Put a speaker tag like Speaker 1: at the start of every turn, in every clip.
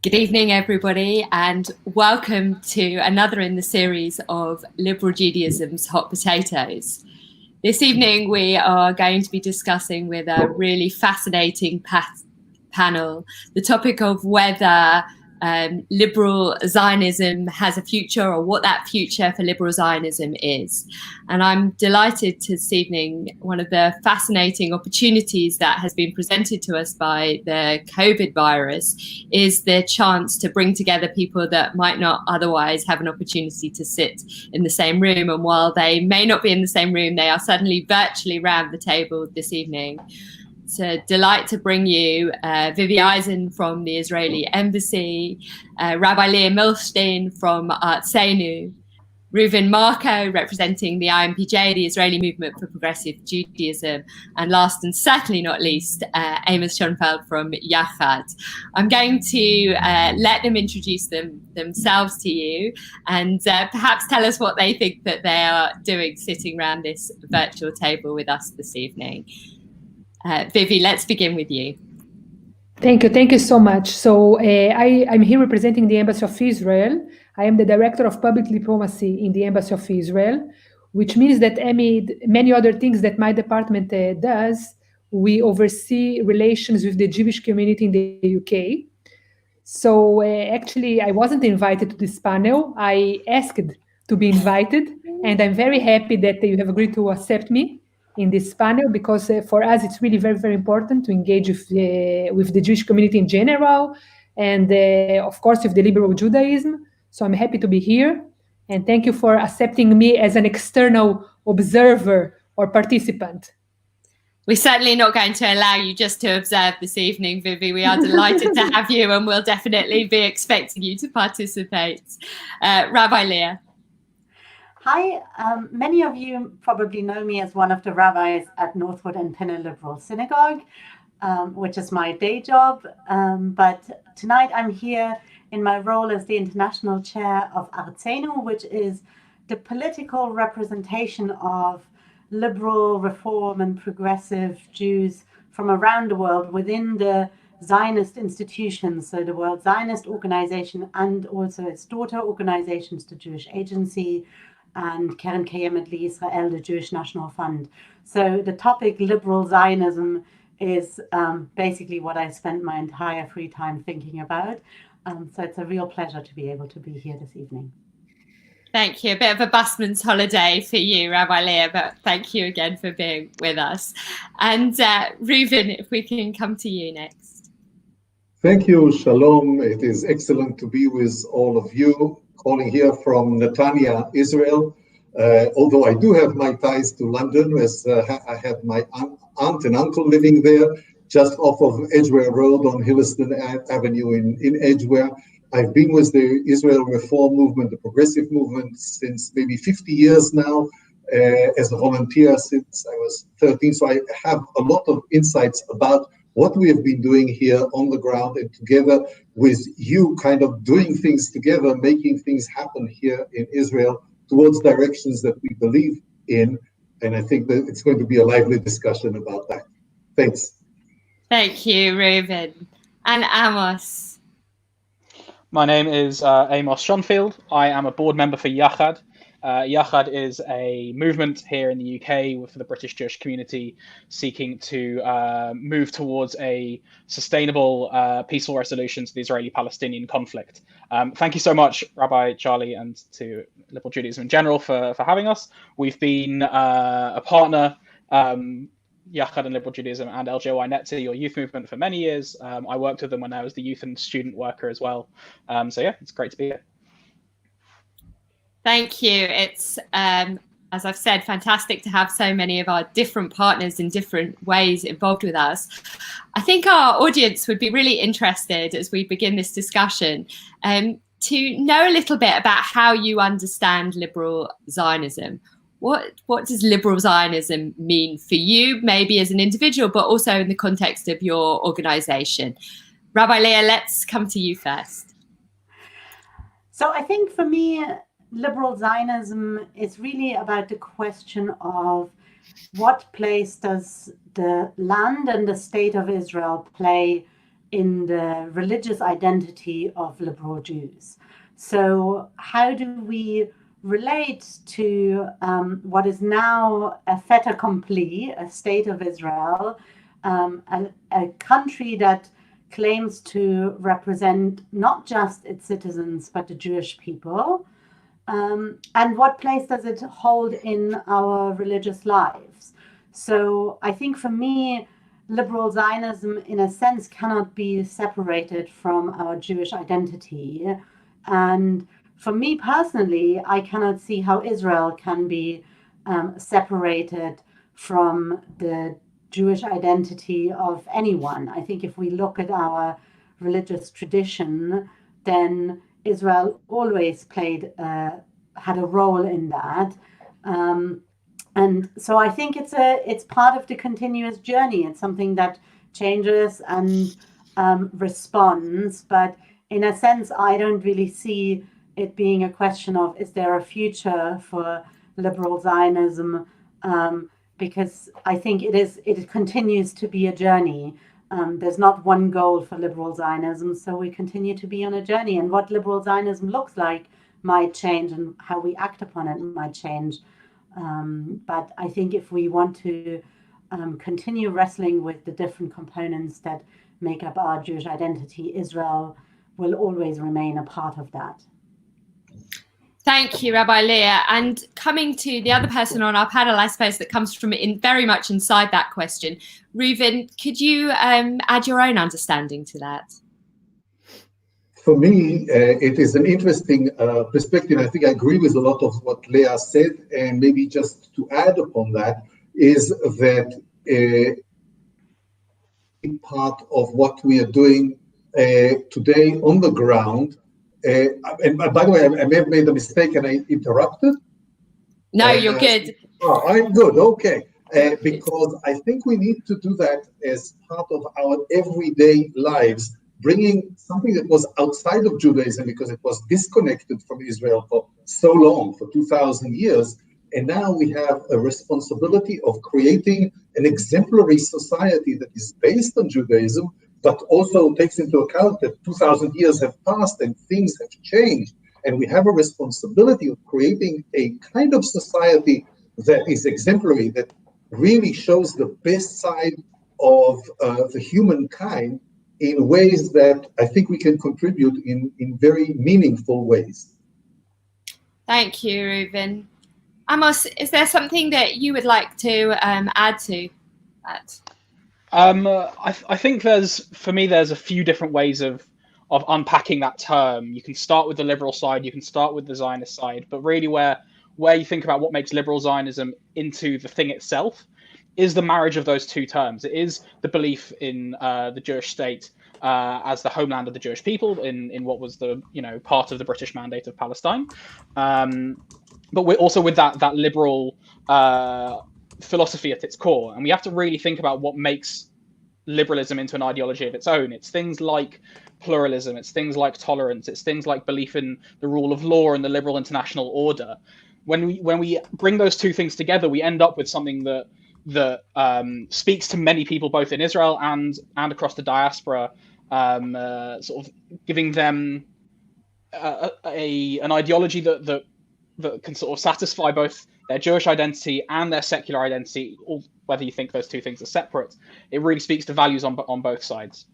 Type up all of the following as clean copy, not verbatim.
Speaker 1: Good evening, everybody, and welcome to another in the series of Liberal Judaism's Hot Potatoes. This evening, we are going to be discussing with a really fascinating panel the topic of whether liberal Zionism has a future, or what that future for liberal Zionism is. And I'm delighted to this evening, one of the fascinating opportunities that has been presented to us by the COVID virus is the chance to bring together people that might not otherwise have an opportunity to sit in the same room. And while they may not be in the same room, they are suddenly virtually round the table this evening. It's a delight to bring you Vivian Aisen from the Israeli Embassy, Rabbi Leah Milstein from Aisen, Reuven Marco representing the IMPJ, the Israeli Movement for Progressive Judaism, and last and certainly not least, Amos Schoenfeld from Yachad. I'm going to let them introduce themselves to you and perhaps tell us what they think that they are doing sitting around this virtual table with us this evening. Vivi, let's begin with you.
Speaker 2: Thank you so much. So I'm here representing the Embassy of Israel. I am the Director of Public Diplomacy in the Embassy of Israel, which means that many other things that my department does, we oversee relations with the Jewish community in the UK. So actually, I wasn't invited to this panel. I asked to be invited, and I'm very happy that you have agreed to accept me in this panel, because for us it's really very, very important to engage with the Jewish community in general, and of course with the liberal Judaism. So I'm happy to be here, and thank you for accepting me as an external observer or participant.
Speaker 1: We're certainly not going to allow you just to observe this evening, Vivi. We are delighted to have you, and we'll definitely be expecting you to participate. Rabbi Leah.
Speaker 3: Hi, many of you probably know me as one of the rabbis at Northwood and Pinner Liberal Synagogue, which is my day job. But tonight I'm here in my role as the international chair of Aisen, which is the political representation of liberal, reform and progressive Jews from around the world within the Zionist institutions, so the World Zionist Organization and also its daughter organizations, the Jewish Agency, and Keren Kayemet L'Yisrael, the Jewish National Fund. So the topic liberal Zionism is basically what I spent my entire free time thinking about. So it's a real pleasure to be able to be here this evening.
Speaker 1: Thank you. A bit of a busman's holiday for you, Rabbi Leah, but thank you again for being with us. And Reuven, if we can come to you next.
Speaker 4: Thank you, Shalom. It is excellent to be with all of you, calling here from Netanya, Israel. Although I do have my ties to London, as I had my aunt and uncle living there, just off of Edgware Road on Hilliston Avenue in Edgware. I've been with the Israel Reform Movement, the progressive movement, since maybe 50 years now, as a volunteer since I was 13. So I have a lot of insights about what we have been doing here on the ground, and together with you kind of doing things together, making things happen here in Israel towards directions that we believe in. And I think that it's going to be a lively discussion about that. Thanks.
Speaker 1: Thank you, Reuven. And Amos.
Speaker 5: My name is Amos Schoenfeld. I am a board member for Yachad. Yachad is a movement here in the UK for the British Jewish community seeking to move towards a sustainable, peaceful resolution to the Israeli-Palestinian conflict. Thank you so much, Rabbi Charlie, and to Liberal Judaism in general for having us. We've been a partner, Yachad and Liberal Judaism and LJY Netzi, your youth movement, for many years. I worked with them when I was the youth and student worker as well. So yeah, it's great to be here.
Speaker 1: Thank you. It's, as I've said, fantastic to have so many of our different partners in different ways involved with us. I think our audience would be really interested, as we begin this discussion, to know a little bit about how you understand liberal Zionism. What does liberal Zionism mean for you, maybe as an individual, but also in the context of your organization? Rabbi Leah, let's come to you first.
Speaker 3: So I think for me, liberal Zionism is really about the question of what place does the land and the state of Israel play in the religious identity of liberal Jews. So how do we relate to what is now a fait accompli, a state of Israel, a country that claims to represent not just its citizens, but the Jewish people? And what place does it hold in our religious lives? So I think for me, liberal Zionism, in a sense, cannot be separated from our Jewish identity. And for me personally, I cannot see how Israel can be separated from the Jewish identity of anyone. I think if we look at our religious tradition, then Israel always had a role in that. And so I think it's part of the continuous journey. It's something that changes and responds. But in a sense, I don't really see it being a question of, is there a future for liberal Zionism? Because I think it continues to be a journey. There's not one goal for liberal Zionism, so we continue to be on a journey. And what liberal Zionism looks like might change, and how we act upon it might change. But I think if we want to continue wrestling with the different components that make up our Jewish identity, Israel will always remain a part of that.
Speaker 1: Thank you, Rabbi Leah. And coming to the other person on our panel, I suppose, that comes from very much inside that question, Reuven, could you add your own understanding to that?
Speaker 4: For me, it is an interesting perspective. I think I agree with a lot of what Leah said, and maybe just to add upon that is that part of what we are doing today on the ground. And by the way, I may have made a mistake and I interrupted.
Speaker 1: No, you're good.
Speaker 4: Oh, I'm good. Okay. Because I think we need to do that as part of our everyday lives, bringing something that was outside of Judaism because it was disconnected from Israel for so long, for 2,000 years. And now we have a responsibility of creating an exemplary society that is based on Judaism, but also takes into account that 2,000 years have passed and things have changed. And we have a responsibility of creating a kind of society that is exemplary, that really shows the best side of the humankind in ways that I think we can contribute in very meaningful ways.
Speaker 1: Thank you, Reuven. Amos, is there something that you would like to add to that?
Speaker 5: I think for me, there's a few different ways of unpacking that term. You can start with the liberal side, you can start with the Zionist side, but really where you think about what makes liberal Zionism into the thing itself is the marriage of those two terms. It is the belief in the Jewish state as the homeland of the Jewish people in what was the part of the British Mandate of Palestine, but we're also with that liberal philosophy at its core, and we have to really think about what makes liberalism into an ideology of its own. It's things like pluralism, it's things like tolerance, it's things like belief in the rule of law and the liberal international order. When we bring those two things together, we end up with something that speaks to many people, both in Israel and across the diaspora, sort of giving them an ideology that can sort of satisfy both their Jewish identity and their secular identity, or whether you think those two things are separate. It really speaks to values on both sides.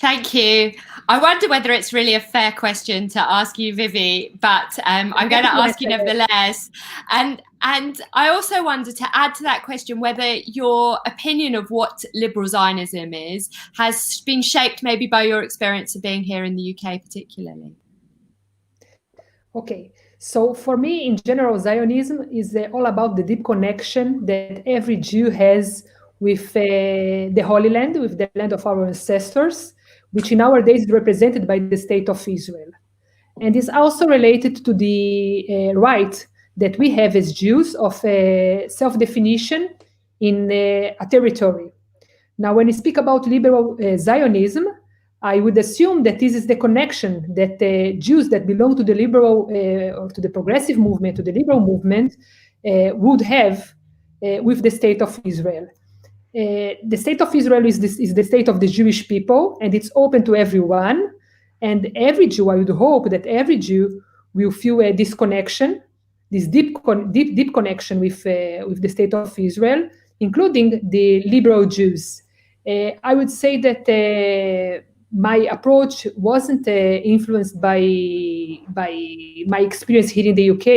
Speaker 1: Thank you. I wonder whether it's really a fair question to ask you, Vivi, but I'm going to ask you nevertheless. And I also wonder, to add to that question, whether your opinion of what liberal Zionism is has been shaped maybe by your experience of being here in the UK particularly.
Speaker 2: Okay. So for me, in general, Zionism is all about the deep connection that every Jew has with the Holy Land, with the land of our ancestors, which in our days is represented by the state of Israel. And is also related to the right that we have as Jews of self-definition in a territory. Now, when we speak about liberal Zionism, I would assume that this is the connection that Jews that belong to the liberal or to the progressive movement, to the liberal movement, would have with the state of Israel. the state of Israel is the state of the Jewish people, and it's open to everyone. And every Jew, I would hope that every Jew will feel this connection, this deep connection with the state of Israel, including the liberal Jews. I would say that my approach wasn't influenced by my experience here in the UK,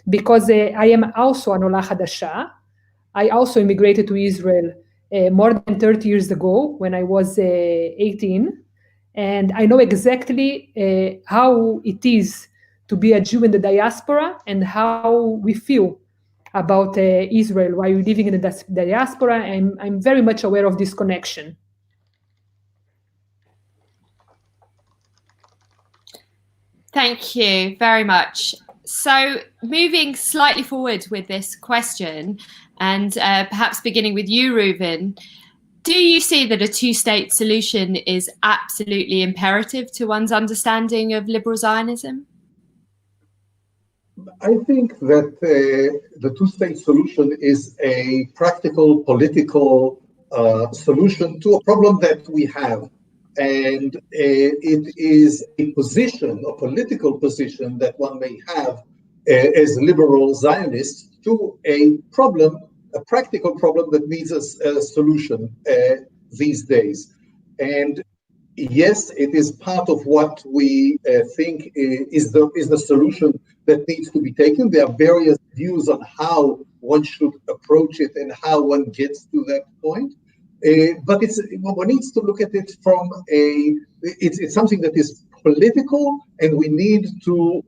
Speaker 2: because I am also an Ola Hadasha. I also immigrated to Israel more than 30 years ago when I was 18. And I know exactly how it is to be a Jew in the diaspora and how we feel about Israel while we're living in the diaspora. And I'm very much aware of this connection.
Speaker 1: Thank you very much. So moving slightly forward with this question, and perhaps beginning with you, Reuven, do you see that a two-state solution is absolutely imperative to one's understanding of liberal Zionism?
Speaker 4: I think that the two-state solution is a practical political solution to a problem that we have. And it is a position, a political position that one may have as liberal Zionists to a problem, a practical problem that needs a solution these days. And yes, it is part of what we think is the solution that needs to be taken. There are various views on how one should approach it and how one gets to that point. But one needs to look at it from it's something that is political, and we need to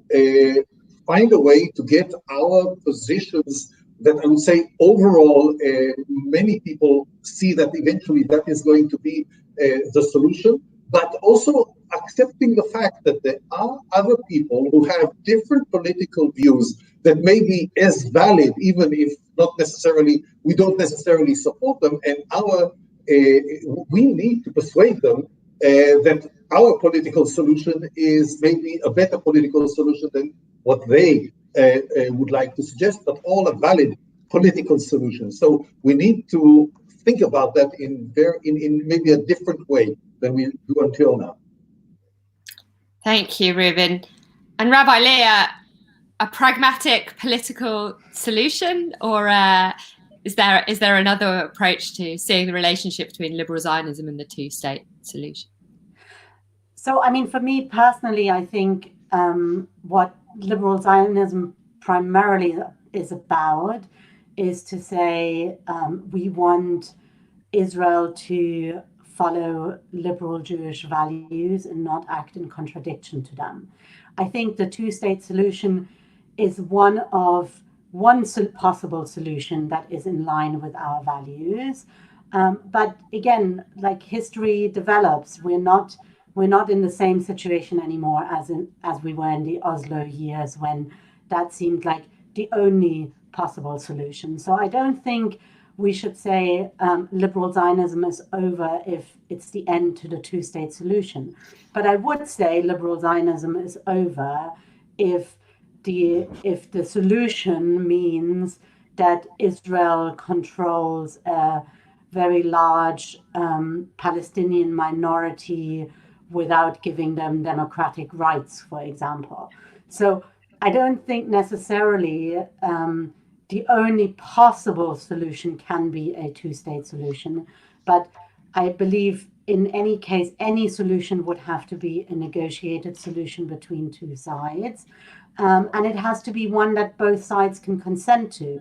Speaker 4: find a way to get our positions that I would say overall, many people see that eventually that is going to be the solution, but also accepting the fact that there are other people who have different political views that may be as valid, even if we don't necessarily support them, and we need to persuade them that our political solution is maybe a better political solution than what they would like to suggest, but all a valid political solution. So we need to think about that in maybe a different way than we do until now.
Speaker 1: Thank you, Reuven. And Rabbi Leah, a pragmatic political solution, or is there another approach to seeing the relationship between liberal Zionism and the two-state solution?
Speaker 3: So, I mean, for me personally, I think what liberal Zionism primarily is about is to say we want Israel to follow liberal Jewish values and not act in contradiction to them. I think the two-state solution is one possible solution that is in line with our values. But again, like history develops, we're not in the same situation anymore as we were in the Oslo years, when that seemed like the only possible solution. So I don't think we should say liberal Zionism is over if it's the end to the two-state solution. But I would say liberal Zionism is over if the solution means that Israel controls a very large Palestinian minority without giving them democratic rights, for example. So I don't think necessarily the only possible solution can be a two-state solution, but I believe in any case, any solution would have to be a negotiated solution between two sides. And it has to be one that both sides can consent to.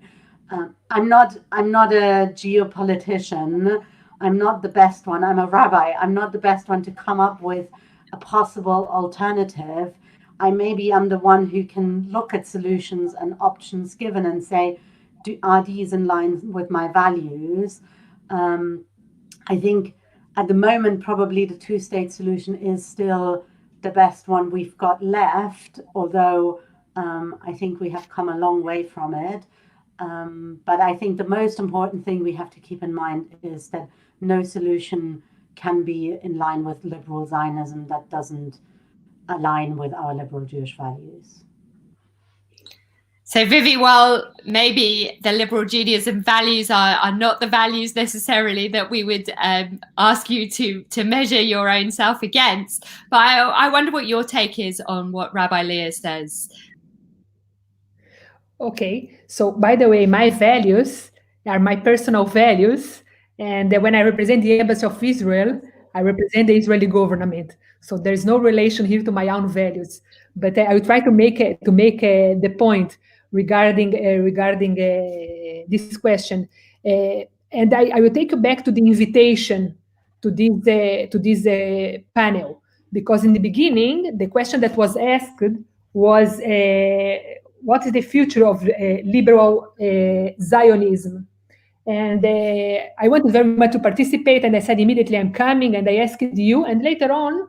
Speaker 3: I'm not a geopolitician. I'm not the best one. I'm a rabbi. I'm not the best one to come up with a possible alternative. I maybe am the one who can look at solutions and options given and say, are these in line with my values? I think at the moment, probably the two-state solution is still the best one we've got left, although I think we have come a long way from it. But I think the most important thing we have to keep in mind is that no solution can be in line with liberal Zionism that doesn't align with our liberal Jewish values.
Speaker 1: So Vivi, while maybe the liberal Judaism values are not the values necessarily that we would ask you to measure your own self against, but I wonder what your take is on what Rabbi Leah says.
Speaker 2: Okay, so by the way, my values are my personal values, and when I represent the Embassy of Israel, I represent the Israeli government. So there's no relation here to my own values. But I will try to make the point regarding this question, and I will take you back to the invitation to this panel, because in the beginning the question that was asked was what is the future of liberal Zionism? And I wanted very much to participate, and I said immediately I'm coming, and I asked you, and later on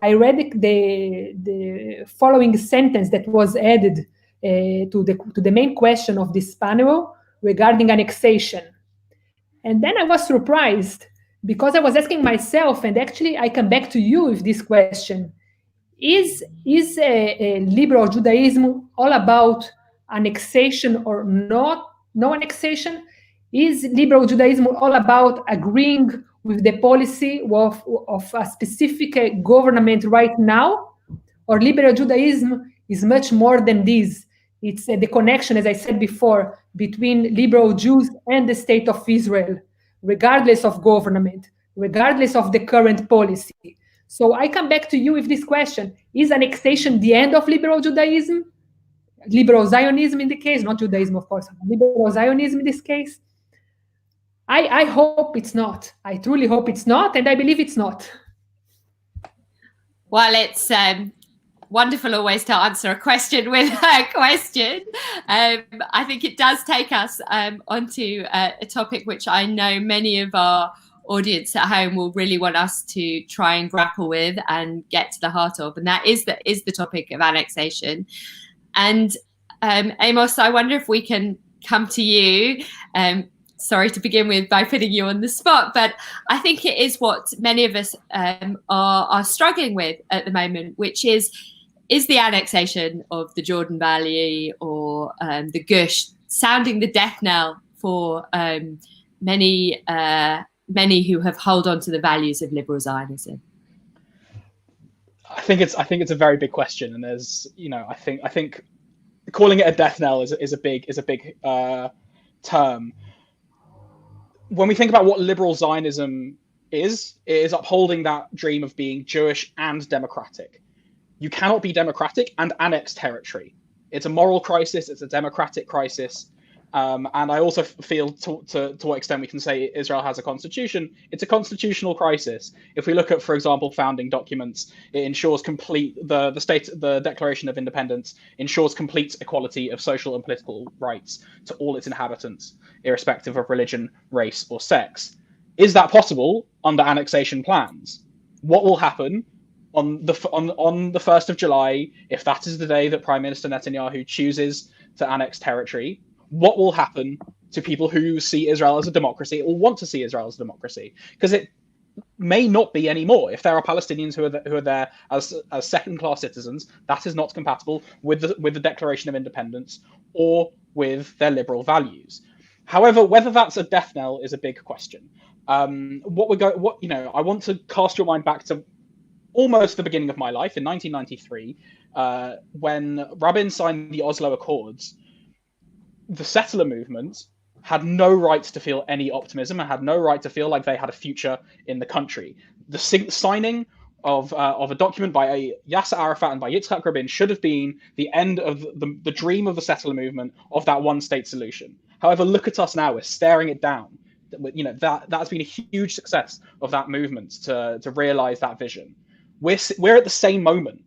Speaker 2: I read the following sentence that was added to the main question of this panel regarding annexation. And then I was surprised, because I was asking myself, and actually I come back to you with this question: Is liberal Judaism all about annexation or no annexation? Is liberal Judaism all about agreeing with the policy of a specific government right now? Or liberal Judaism is much more than this? It's the connection, as I said before, between liberal Jews and the state of Israel, regardless of government, regardless of the current policy. So I come back to you with this question: is annexation the end of liberal Judaism? Liberal Zionism in the case, not Judaism, of course. Liberal Zionism in this case? I hope it's not. I truly hope it's not, and I believe it's not.
Speaker 1: Well, it's wonderful always to answer a question with a question. I think it does take us onto a topic which I know many of our audience at home will really want us to try and grapple with and get to the heart of, and that is the topic of annexation. And Amos, I wonder if we can come to you. Sorry to begin with by putting you on the spot, but I think it is what many of us are struggling with at the moment, which is the annexation of the Jordan Valley or the Gush sounding the death knell for many who have held on to the values of liberal Zionism?
Speaker 5: I think it's a very big question, and there's, I think calling it a death knell is a big term. When we think about what liberal Zionism is, it is upholding that dream of being Jewish and democratic. You cannot be democratic and annex territory. It's a moral crisis. It's a democratic crisis. And I also feel to what extent we can say Israel has a constitution. It's a constitutional crisis. If we look at, for example, founding documents, it ensures the Declaration of Independence ensures complete equality of social and political rights to all its inhabitants, irrespective of religion, race, or sex. Is that possible under annexation plans? What will happen on the 1st of July if that is the day that Prime Minister Netanyahu chooses to annex territory? What will happen to people who see Israel as a democracy or want to see Israel as a democracy? Because it may not be anymore. If there are Palestinians who are there as second-class citizens, that is not compatible with the Declaration of Independence or with their liberal values. However, whether that's a death knell is a big question. I want to cast your mind back to almost the beginning of my life in 1993, when Rabin signed the Oslo Accords. The settler movement had no right to feel any optimism and had no right to feel like they had a future in the country. The signing of a document by Yasser Arafat and by Yitzhak Rabin should have been the end of the dream of the settler movement of that one-state solution. However, look at us now; we're staring it down. That's been a huge success of that movement to realize that vision. We're at the same moment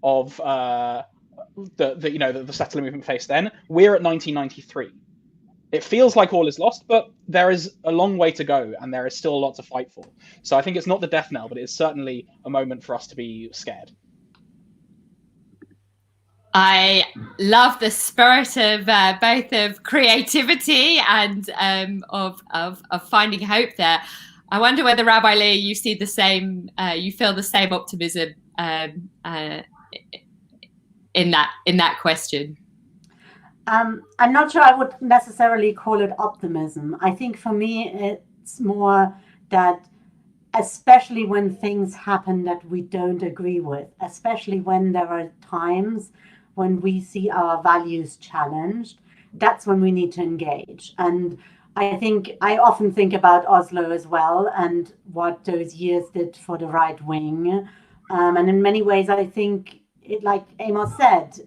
Speaker 5: of the settler movement faced then. We're at 1993. It feels like all is lost, but there is a long way to go, and there is still a lot to fight for. So I think it's not the death knell, but it's certainly a moment for us to be scared.
Speaker 1: I love the spirit of both of creativity and of finding hope there. I wonder whether, Rabbi Leah, you see the same, you feel the same optimism in that question.
Speaker 3: I'm not sure I would necessarily call it optimism. I think for me, it's more that, especially when things happen that we don't agree with, especially when there are times when we see our values challenged, that's when we need to engage. And I often think about Oslo as well and what those years did for the right wing. And in many ways, I think it, like Amos said,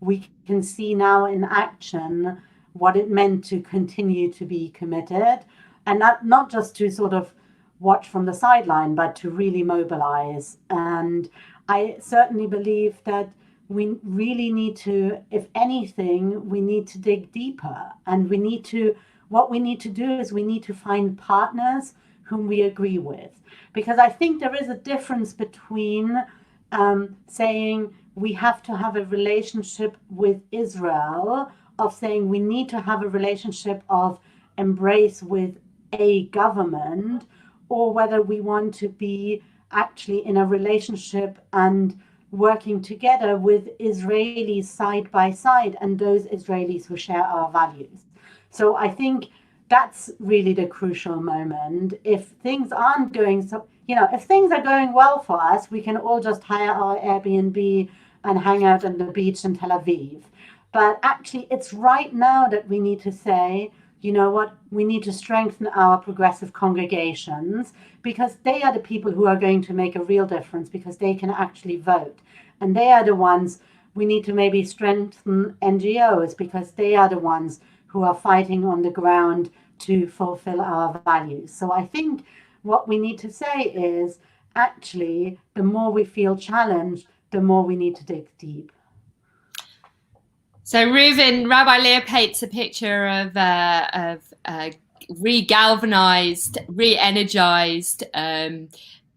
Speaker 3: we can see now in action what it meant to continue to be committed, and not just to sort of watch from the sideline, but to really mobilize. And I certainly believe that we really need to, if anything, we need to dig deeper. And what we need to do is we need to find partners whom we agree with. Because I think there is a difference between saying we have to have a relationship with Israel, of saying we need to have a relationship of embrace with a government, or whether we want to be actually in a relationship and working together with Israelis side by side, and those Israelis who share our values. So I think that's really the crucial moment. If things aren't going if things are going well for us, we can all just hire our Airbnb and hang out on the beach in Tel Aviv. But actually, it's right now that we need to say, you know what, we need to strengthen our progressive congregations, because they are the people who are going to make a real difference, because they can actually vote. And they are the ones we need to maybe strengthen NGOs, because they are the ones who are fighting on the ground to fulfill our values. So I think what we need to say is, actually, the more we feel challenged, the more we need to dig deep.
Speaker 1: So Reuven, Rabbi Leah paints a picture of re-galvanized, re-energized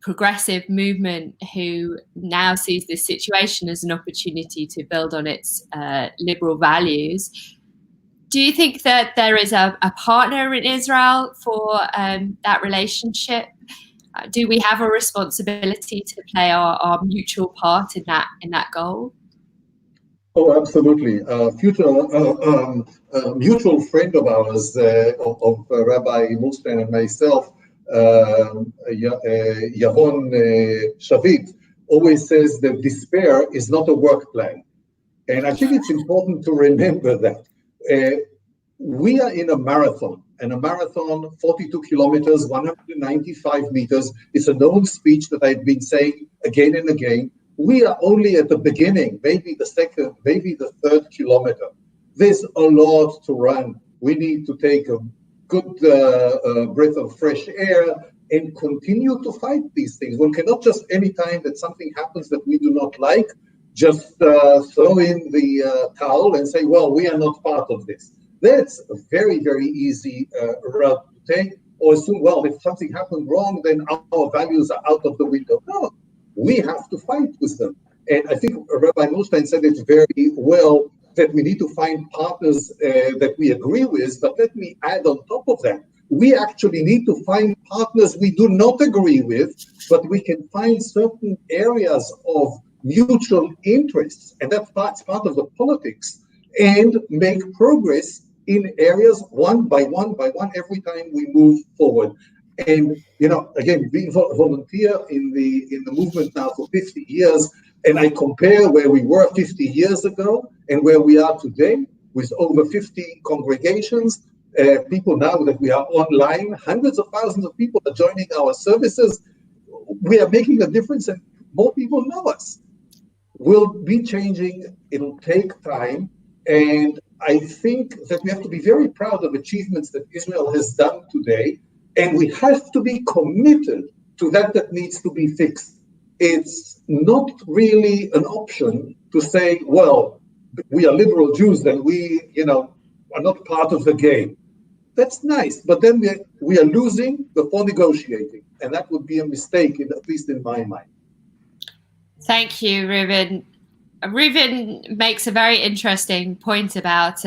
Speaker 1: progressive movement who now sees this situation as an opportunity to build on its liberal values. Do you think that there is a partner in Israel for that relationship? Do we have a responsibility to play our mutual part in that goal?
Speaker 4: Oh, absolutely. Mutual friend of ours, of Rabbi Mustein and myself, Yaron Shavit, always says that despair is not a work plan. And I think it's important to remember that. We are in a marathon, and a marathon, 42 kilometers, 195 meters, is a known speech that I've been saying again and again. We are only at the beginning, maybe the second, maybe the third kilometer. There's a lot to run. We need to take a good breath of fresh air and continue to fight these things. One cannot just, any time that something happens that we do not like, just throw in the towel and say, well, we are not part of this. That's a very, very easy route to take, or assume, well, if something happened wrong, then our values are out of the window. No, we have to fight with them. And I think Rabbi Mustein said it very well, that we need to find partners that we agree with, but let me add on top of that, we actually need to find partners we do not agree with, but we can find certain areas of mutual interests, and that's part of the politics, and make progress in areas one by one every time we move forward. And again, being volunteer in the movement now for 50 years, and I compare where we were 50 years ago and where we are today, with over 50 congregations, people now that we are online, hundreds of thousands of people are joining our services. We are making a difference, and more people know us. We'll be changing. It'll take time. And I think that we have to be very proud of achievements that Israel has done today. And we have to be committed to that needs to be fixed. It's not really an option to say, well, we are liberal Jews, then we, are not part of the game. That's nice, but then we are losing before negotiating. And that would be a mistake, at least in my mind.
Speaker 1: Thank you, Reuven. Reuven makes a very interesting point about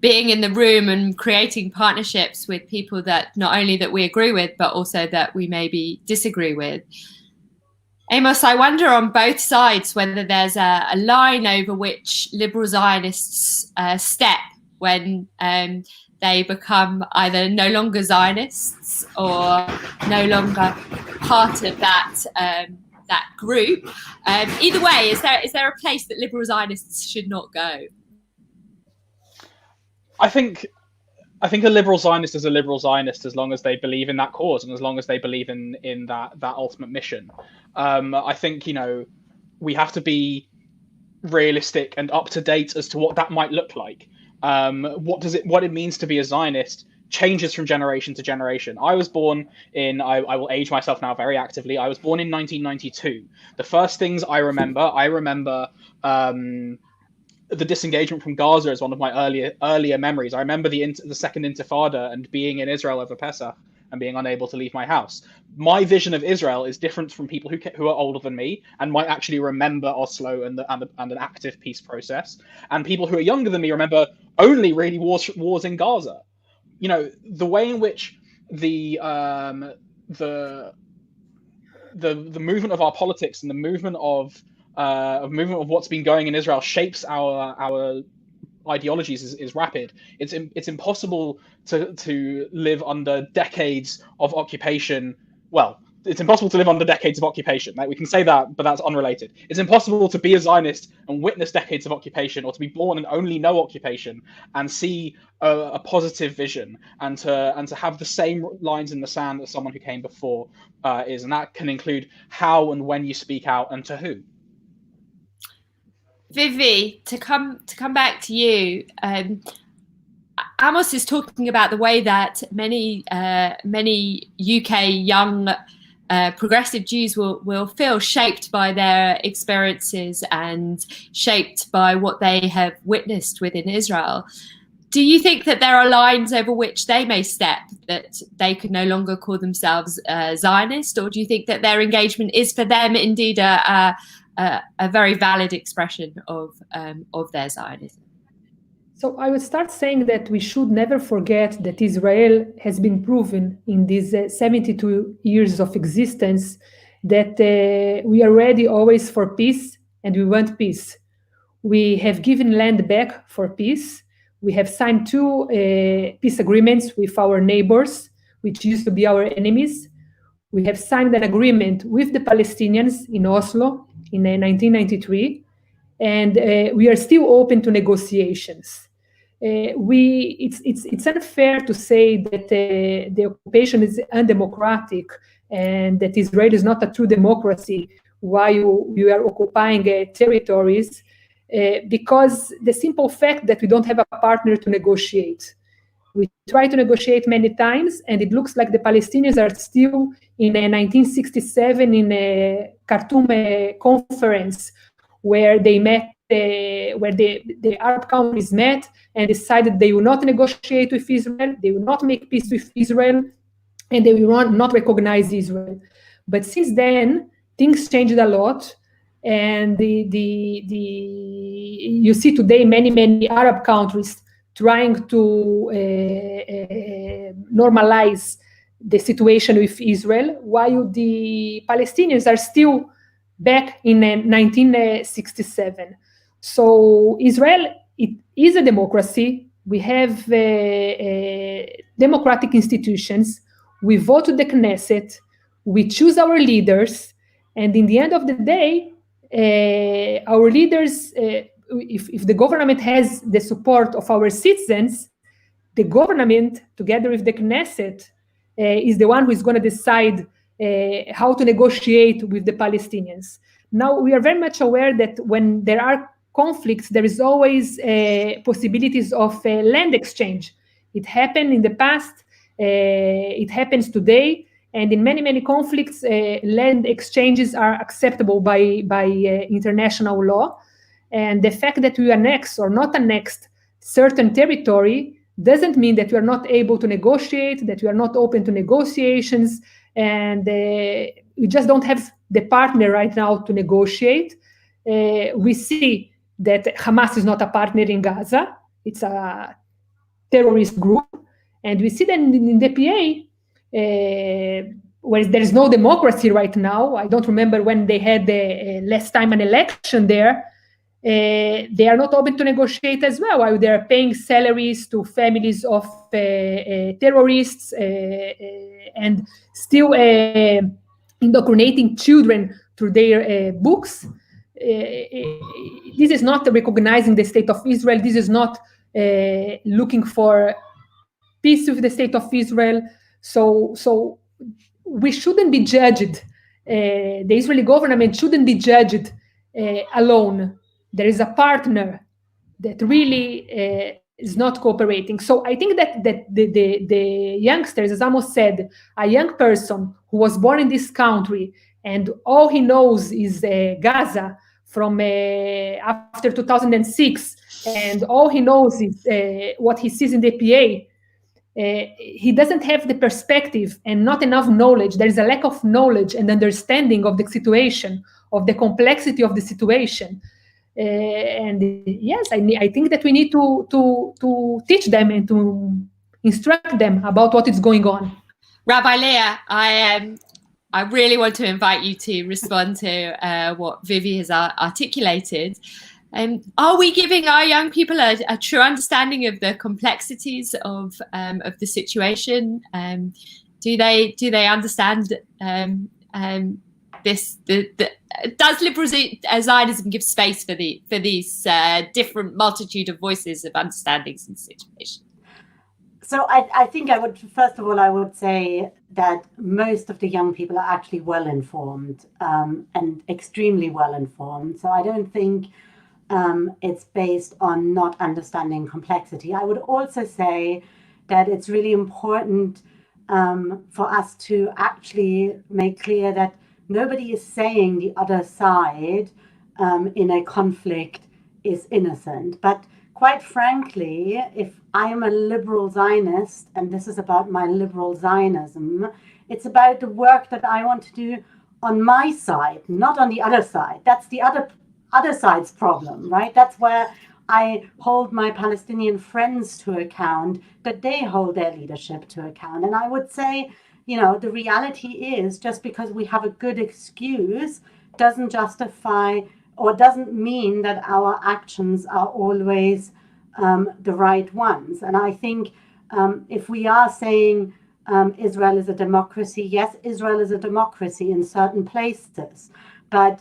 Speaker 1: being in the room and creating partnerships with people that not only that we agree with, but also that we maybe disagree with. Amos, I wonder on both sides whether there's a line over which liberal Zionists step when they become either no longer Zionists or no longer part of that that group. Either way, is there a place that liberal Zionists should not go?
Speaker 5: I think a liberal Zionist is a liberal Zionist as long as they believe in that cause and as long as they believe in that ultimate mission. I think, you know, we have to be realistic and up to date as to what that might look like. What it means to be a Zionist changes from generation to generation. I was born in, I will age myself now very actively. I was born in 1992. The first things I remember the disengagement from Gaza is one of my earlier memories. I remember the second Intifada and being in Israel over Pesach and being unable to leave my house. My vision of Israel is different from people who are older than me and might actually remember Oslo and an active peace process. And people who are younger than me remember only really wars in Gaza. You know, the way in which the movement of our politics and the movement of what's been going in Israel shapes our ideologies is rapid. It's impossible to live under decades of occupation. Well, it's impossible to live under decades of occupation. Like, we can say that, but that's unrelated. It's impossible to be a Zionist and witness decades of occupation, or to be born and only know occupation and see a positive vision and to have the same lines in the sand that someone who came before is, and that can include how and when you speak out and to who.
Speaker 1: Vivi, to come back to you, Amos is talking about the way that many UK young progressive Jews will feel shaped by their experiences and shaped by what they have witnessed within Israel. Do you think that there are lines over which they may step, that they could no longer call themselves Zionist, or do you think that their engagement is for them indeed a very valid expression of their Zionism?
Speaker 2: So I would start saying that we should never forget that Israel has been proven in these 72 years of existence that we are ready always for peace, and we want peace. We have given land back for peace. We have signed 2 peace agreements with our neighbors, which used to be our enemies. We have signed an agreement with the Palestinians in Oslo in 1993, and we are still open to negotiations. It's unfair to say that the occupation is undemocratic and that Israel is not a true democracy while you are occupying territories, because the simple fact that we don't have a partner to negotiate. We try to negotiate many times, and it looks like the Palestinians are still in 1967 in a Khartoum conference where they met, where the Arab countries met and decided they will not negotiate with Israel, they will not make peace with Israel, and they will not recognize Israel. But since then, things changed a lot, and you see today many Arab countries trying to normalize the situation with Israel, while the Palestinians are still back in 1967. So Israel, it is a democracy. We have democratic institutions. We vote to the Knesset. We choose our leaders. And in the end of the day, our leaders, if the government has the support of our citizens, the government, together with the Knesset, is the one who is going to decide how to negotiate with the Palestinians. Now, we are very much aware that when there are conflicts, there is always possibilities of land exchange. It happened in the past, it happens today, and in many conflicts, land exchanges are acceptable by international law. And the fact that we annex or not annex certain territory doesn't mean that we are not able to negotiate, that we are not open to negotiations, and we just don't have the partner right now to negotiate. We see that Hamas is not a partner in Gaza. It's a terrorist group. And we see that in the PA, where there is no democracy right now. I don't remember when they had last time an election there. They are not open to negotiate as well, while they are paying salaries to families of terrorists and still indoctrinating children through their books. This is not recognizing the state of Israel. This is not looking for peace with the state of Israel. So we shouldn't be judged. The Israeli government shouldn't be judged alone. There is a partner that really is not cooperating. So I think that the youngsters, as Amos said, a young person who was born in this country and all he knows is Gaza from after 2006, and all he knows is what he sees in the PA, he doesn't have the perspective and not enough knowledge. There is a lack of knowledge and understanding of the situation, of the complexity of the situation. And yes, I think that we need to teach them and to instruct them about what is going on.
Speaker 1: Rabbi Leah, I really want to invite you to respond to what Vivi has articulated. Are we giving our young people a true understanding of the complexities of the situation? Do they understand this? Does Liberal Zionism give space for these different multitude of voices of understandings in the situation?
Speaker 3: So I think I would say that most of the young people are actually well informed and extremely well informed. So I don't think it's based on not understanding complexity. I would also say that it's really important for us to actually make clear that nobody is saying the other side in a conflict is innocent. But quite frankly, if I am a liberal Zionist, and this is about my liberal Zionism, it's about the work that I want to do on my side, not on the other side. That's the other side's problem, right? That's where I hold my Palestinian friends to account, that they hold their leadership to account. And I would say, the reality is, just because we have a good excuse doesn't justify or doesn't mean that our actions are always the right ones. And I think if we are saying Israel is a democracy, yes, Israel is a democracy in certain places, but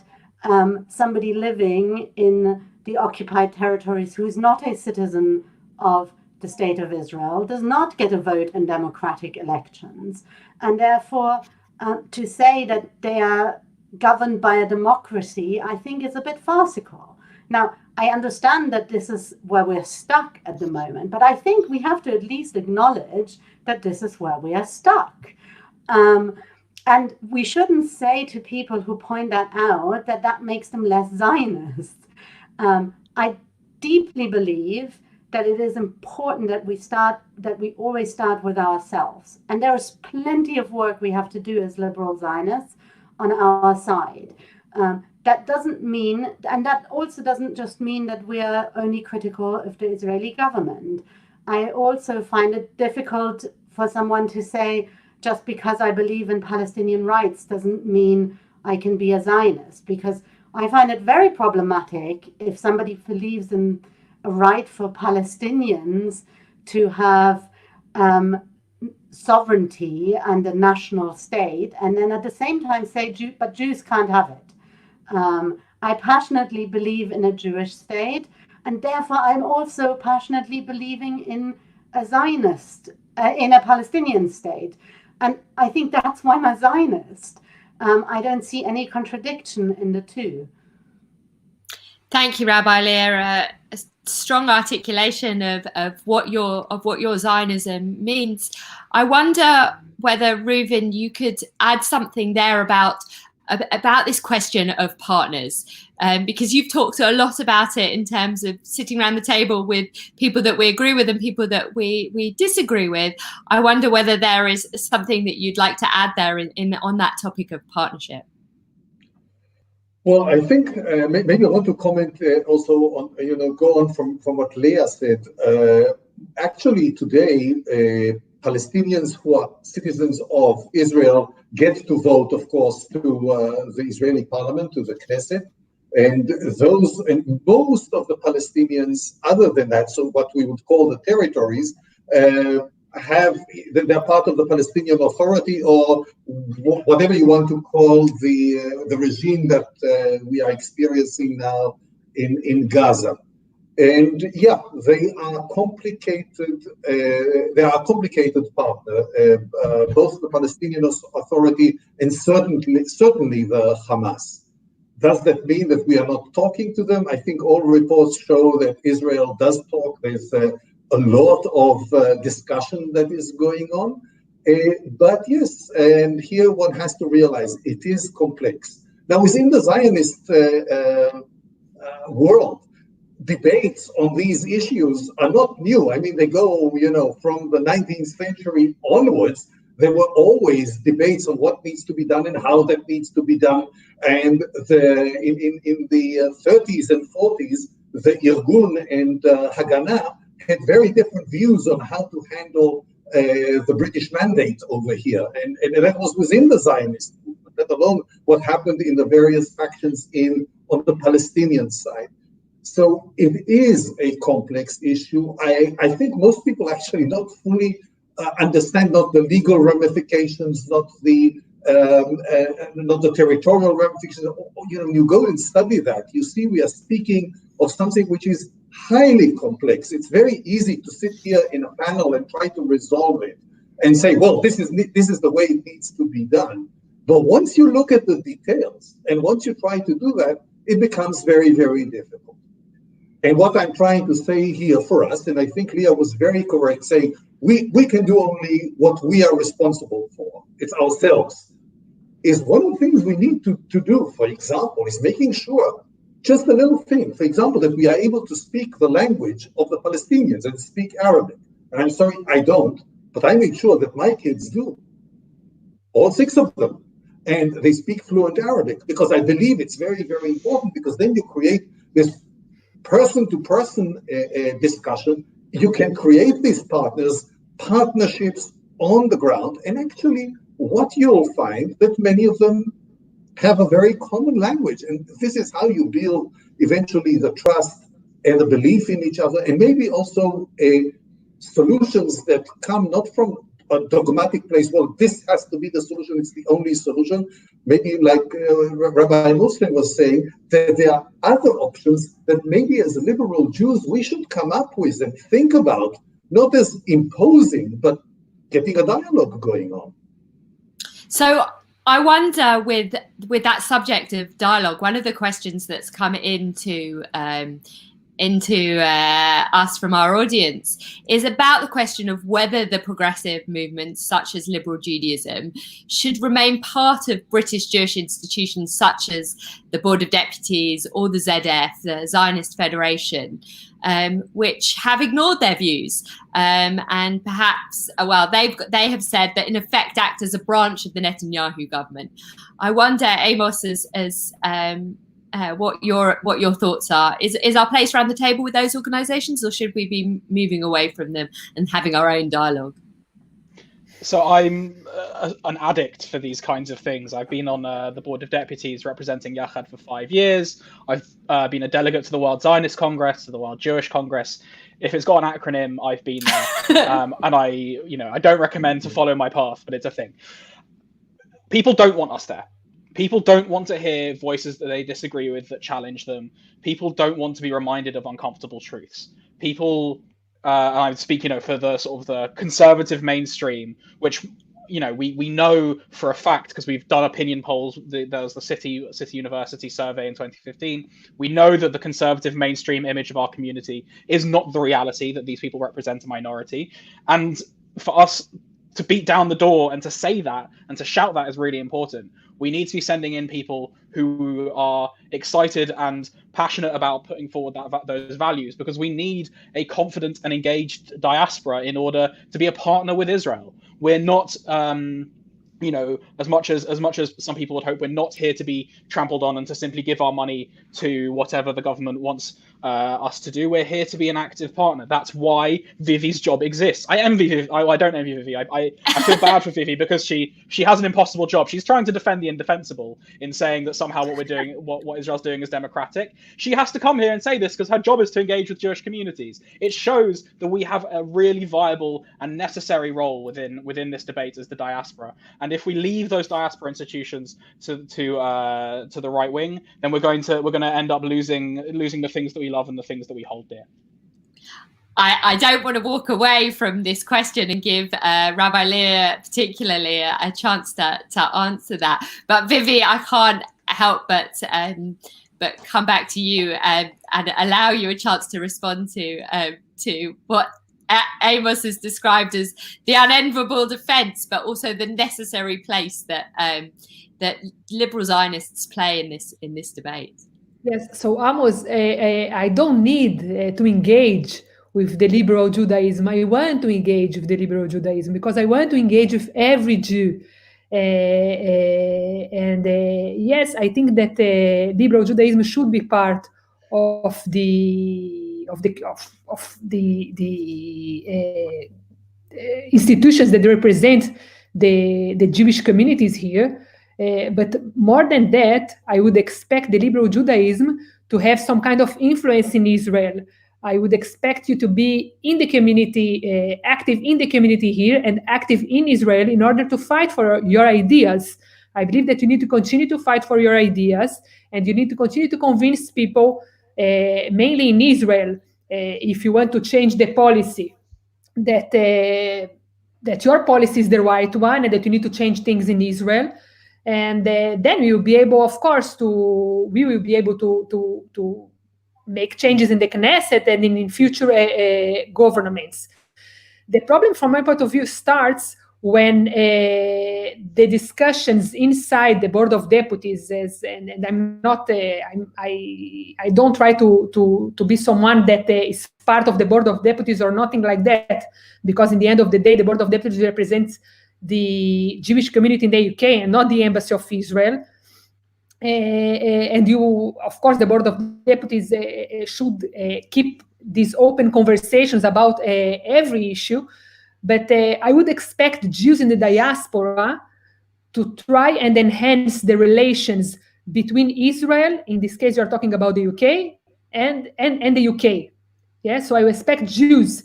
Speaker 3: somebody living in the occupied territories who is not a citizen of the state of Israel does not get a vote in democratic elections. And therefore, to say that they are governed by a democracy, I think is a bit farcical. Now, I understand that this is where we're stuck at the moment, but I think we have to at least acknowledge that this is where we are stuck. And we shouldn't say to people who point that out that makes them less Zionist. I deeply believe that it is important that we always start with ourselves. And there is plenty of work we have to do as liberal Zionists on our side. That doesn't mean, and that also doesn't just mean that we are only critical of the Israeli government. I also find it difficult for someone to say, just because I believe in Palestinian rights doesn't mean I can be a Zionist, because I find it very problematic if somebody believes in a right for Palestinians to have sovereignty and a national state, and then at the same time say, but Jews can't have it. I passionately believe in a Jewish state, and therefore I'm also passionately believing in a Zionist, in a Palestinian state. And I think that's why I'm a Zionist. I don't see any contradiction in the two.
Speaker 1: Thank you, Rabbi Leah. A strong articulation of what your Zionism means. I wonder whether, Reuven, you could add something there about this question of partners, because you've talked a lot about it in terms of sitting around the table with people that we agree with and people that we disagree with. I wonder whether there is something that you'd like to add there on that topic of partnership.
Speaker 4: Well, I think maybe I want to comment also on, go on from what Leah said. Actually, today, Palestinians who are citizens of Israel get to vote, of course, to the Israeli parliament, to the Knesset. And most of the Palestinians, other than that, so what we would call the territories, they're part of the Palestinian Authority, or whatever you want to call the regime that we are experiencing now in Gaza. And yeah, they are complicated. They are a complicated partner, both the Palestinian Authority and certainly the Hamas. Does that mean that we are not talking to them? I think all reports show that Israel does talk. There's a lot of discussion that is going on. But yes, and here one has to realize it is complex. Now, within the Zionist world, debates on these issues are not new. I mean, they go, from the 19th century onwards. There were always debates on what needs to be done and how that needs to be done. And in the 30s and 40s, the Irgun and Haganah had very different views on how to handle the British mandate over here. And that was within the Zionist movement, let alone what happened in the various factions on the Palestinian side. So it is a complex issue. I think most people actually don't fully understand not the legal ramifications, not the territorial ramifications. You go and study that, you see we are speaking of something which is highly complex. It's very easy to sit here in a panel and try to resolve it and say, well, this is the way it needs to be done. But once you look at the details and once you try to do that, it becomes very, very difficult. And what I'm trying to say here for us, and I think Leah was very correct saying, we can do only what we are responsible for. It's ourselves. Is one of the things we need to do, for example, is making sure, just a little thing, for example, that we are able to speak the language of the Palestinians and speak Arabic. And I'm sorry, I don't, but I make sure that my kids do. All 6 of them. And they speak fluent Arabic, because I believe it's very, very important, because then you create this person-to-person discussion. You can create these partnerships on the ground, and actually what you'll find that many of them have a very common language, and this is how you build eventually the trust and the belief in each other, and maybe also solutions that come not from a dogmatic place. Well, this has to be the solution, it's the only solution. Maybe like Rabbi Muslim was saying, that there are other options that maybe as liberal Jews we should come up with and think about, not as imposing, but getting a dialogue going on.
Speaker 1: So I wonder, with that subject of dialogue, one of the questions that's come into us from our audience is about the question of whether the progressive movements such as Liberal Judaism should remain part of British Jewish institutions such as the Board of Deputies or the ZF, the Zionist Federation, which have ignored their views and perhaps, they have said that in effect act as a branch of the Netanyahu government. I wonder, Amos, what your thoughts are. Is our place around the table with those organisations, or should we be moving away from them and having our own dialogue?
Speaker 5: So I'm an addict for these kinds of things. I've been on the Board of Deputies representing Yachad for 5 years. I've been a delegate to the World Zionist Congress, to the World Jewish Congress. If it's got an acronym, I've been there. And I don't recommend to follow my path, but it's a thing. People don't want us there. People don't want to hear voices that they disagree with that challenge them. People don't want to be reminded of uncomfortable truths. People, I speak, for the sort of the conservative mainstream, which, we know for a fact because we've done opinion polls. There was the City University survey in 2015. We know that the conservative mainstream image of our community is not the reality, that these people represent a minority. And for us to beat down the door and to say that and to shout that is really important. We need to be sending in people who are excited and passionate about putting forward those values, because we need a confident and engaged diaspora in order to be a partner with Israel. We're not, as much as some people would hope, we're not here to be trampled on and to simply give our money to whatever the government wants us to do. We're here to be an active partner. That's why Vivi's job exists. I envy Vivi. I don't envy Vivi. I feel bad for Vivi because she has an impossible job. She's trying to defend the indefensible in saying that somehow what we're doing, what Israel's doing, is democratic. She has to come here and say this because her job is to engage with Jewish communities. It shows that we have a really viable and necessary role within this debate as the diaspora. And if we leave those diaspora institutions to the right wing, then we're going to end up losing the things that we love and the things that we hold dear.
Speaker 1: I don't want to walk away from this question and give Rabbi Lear particularly a chance to answer that. But Vivi, I can't help but come back to you and allow you a chance to respond to what Amos has described as the unenviable defence, but also the necessary place that liberal Zionists play in this debate.
Speaker 2: Yes, so Amos, I don't need to engage with the liberal Judaism. I want to engage with the liberal Judaism because I want to engage with every Jew. Yes, I think that liberal Judaism should be part of the institutions that represent the Jewish communities here. But more than that, I would expect the liberal Judaism to have some kind of influence in Israel. I would expect you to be in the community, active in the community here and active in Israel in order to fight for your ideas. I believe that you need to continue to fight for your ideas and you need to continue to convince people, mainly in Israel, if you want to change the policy, that your policy is the right one and that you need to change things in Israel. And then we will be able, of course, to make changes in the Knesset and in future governments. The problem, from my point of view, starts when the discussions inside the Board of Deputies, and I'm not, I don't try to be someone that is part of the Board of Deputies or nothing like that, because in the end of the day, the Board of Deputies represents the Jewish community in the UK and not the Embassy of Israel. And you, of course, the Board of Deputies should keep these open conversations about every issue. But I would expect Jews in the diaspora to try and enhance the relations between Israel, in this case, you're talking about the UK, and the UK. Yeah, so I expect Jews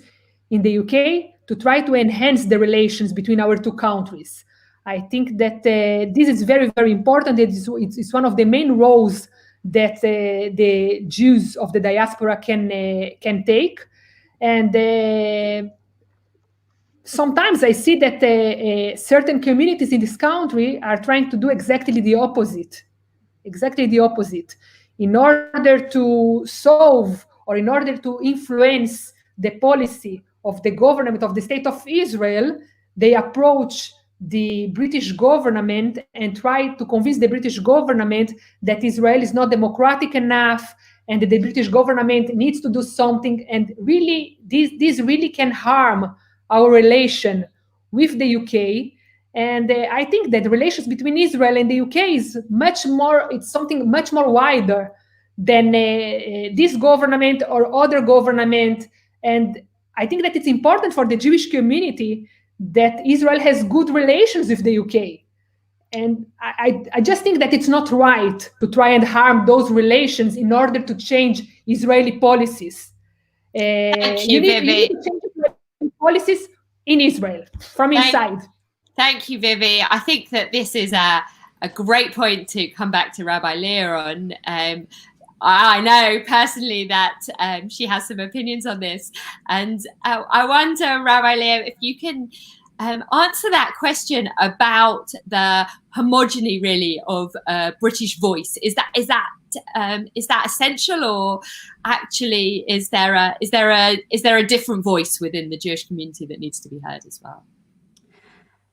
Speaker 2: in the UK to try to enhance the relations between our two countries. I think that this is very, very important. It's one of the main roles that the Jews of the diaspora can take. And sometimes I see that certain communities in this country are trying to do exactly the opposite. In order to solve or in order to influence the policy of the government of the State of Israel, they approach the British government and try to convince the British government that Israel is not democratic enough and that the British government needs to do something. And really, this really can harm our relation with the UK. And I think that the relations between Israel and the UK is it's something much more wider than this government or other government. And I think that it's important for the Jewish community that Israel has good relations with the UK. And I just think that it's not right to try and harm those relations in order to change Israeli policies.
Speaker 1: Thank you, Vivi.
Speaker 2: You need to change policies in Israel from inside.
Speaker 1: Thank you, Vivi. I think that this is a great point to come back to Rabbi Lear on. I know personally that she has some opinions on this. And I wonder, Rabbi Lear, if you can answer that question about the homogeny, really, of British voice. Is that essential, or actually is there a different voice within the Jewish community that needs to be heard as well?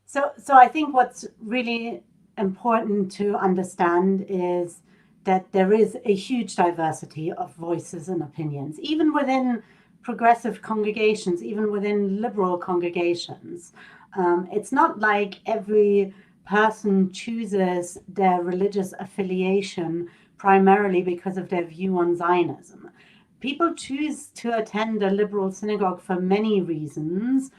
Speaker 3: So I think what's really important to understand is that there is a huge diversity of voices and opinions, even within progressive congregations, even within liberal congregations. It's not like every person chooses their religious affiliation primarily because of their view on Zionism. people choose to attend a liberal synagogue for many reasons.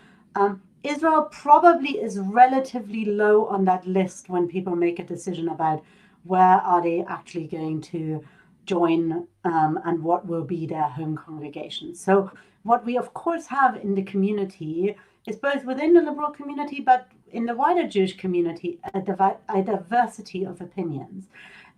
Speaker 3: Israel probably is relatively low on that list when people make a decision about where are they actually going to join and what will be their home congregation. So what we of course have in the community is both within the liberal community, but in the wider Jewish community, a diversity of opinions.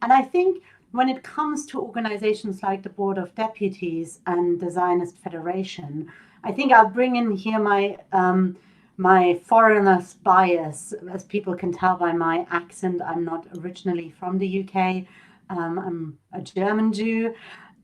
Speaker 3: And I think when it comes to organizations like the Board of Deputies and the Zionist Federation, I think I'll bring in here my foreigner's bias. As people can tell by my accent, I'm not originally from the UK. I'm a German Jew.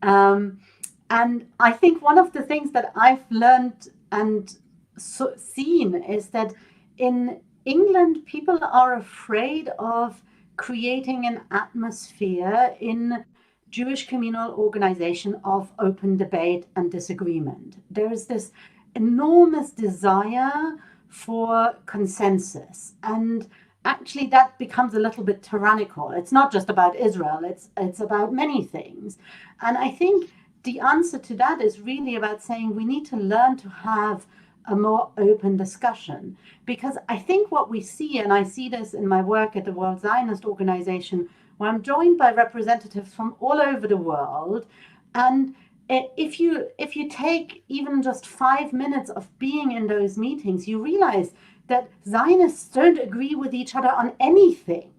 Speaker 3: And I think one of the things that I've learned and seen is that in England, people are afraid of creating an atmosphere in Jewish communal organization of open debate and disagreement. There is this enormous desire for consensus, and actually that becomes a little bit tyrannical. It's not just about Israel, it's about many things. And I think the answer to that is really about saying we need to learn to have a more open discussion, because I think what we see, and I see this in my work at the World Zionist Organization, where I'm joined by representatives from all over the world, and if you take even just 5 minutes of being in those meetings, you realize that Zionists don't agree with each other on anything.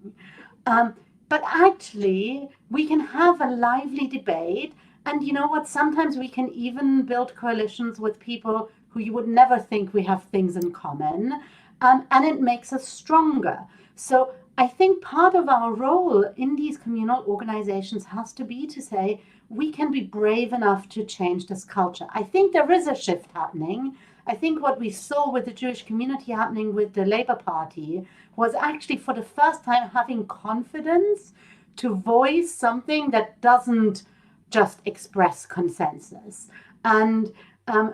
Speaker 3: But actually, we can have a lively debate, and you know what? Sometimes we can even build coalitions with people who you would never think we have things in common, and it makes us stronger. So I think part of our role in these communal organizations has to be to say, we can be brave enough to change this culture. I think there is a shift happening. I think what we saw with the Jewish community happening with the Labour Party was actually for the first time having confidence to voice something that doesn't just express consensus. And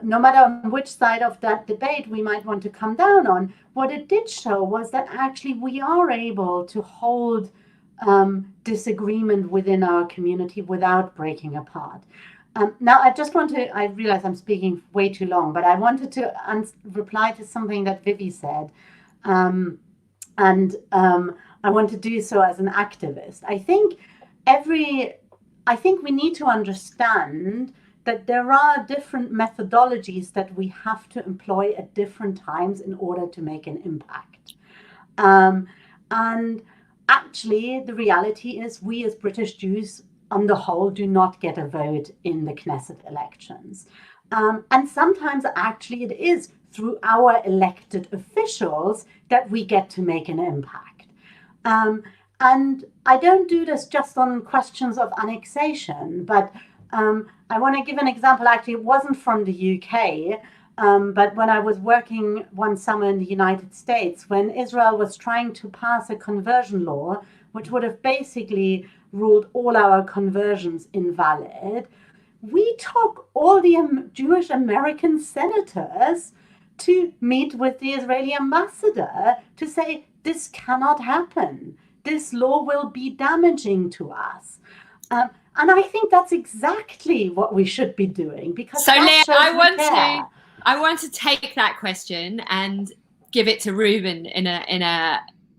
Speaker 3: no matter on which side of that debate we might want to come down on, what it did show was that actually we are able to hold disagreement within our community without breaking apart. Now, I realize I'm speaking way too long, but I wanted to reply to something that Vivi said. And I want to do so as an activist. I think we need to understand that there are different methodologies that we have to employ at different times in order to make an impact. And actually, the reality is we as British Jews, on the whole, do not get a vote in the Knesset elections. And sometimes actually it is through our elected officials that we get to make an impact. And I don't do this just on questions of annexation, but I want to give an example. Actually, it wasn't from the UK, but when I was working one summer in the United States, when Israel was trying to pass a conversion law, which would have basically ruled all our conversions invalid, we took all the Jewish American senators to meet with the Israeli ambassador to say, this cannot happen. This law will be damaging to us. And I think that's exactly what we should be doing, because
Speaker 1: so Leah, I want to take that question and give it to Reuven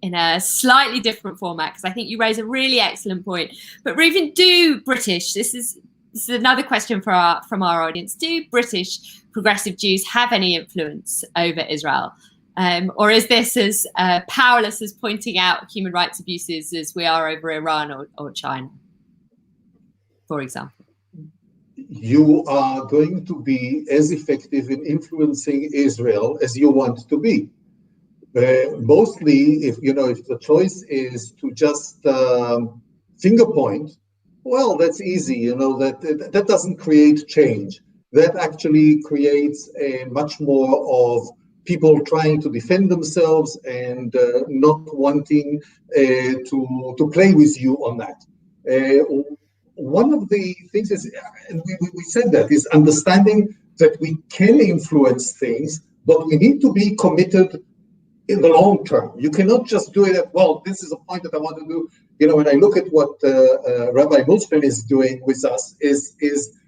Speaker 1: in a slightly different format, because I think you raise a really excellent point. But Reuven, do British, this is another question from our audience, do British progressive Jews have any influence over Israel? Or is this as powerless as pointing out human rights abuses as we are over Iran or China, for example?
Speaker 4: You are going to be as effective in influencing Israel as you want to be. Mostly, if the choice is to just finger point, well, that's easy. That doesn't create change. That actually creates a much more of people trying to defend themselves and not wanting to play with you on that. One of the things is, and we said that, is understanding that we can influence things, but we need to be committed in the long term. You cannot just do it at, well, this is a point that I want to do. When I look at what Rabbi Mulsfeld is doing with us is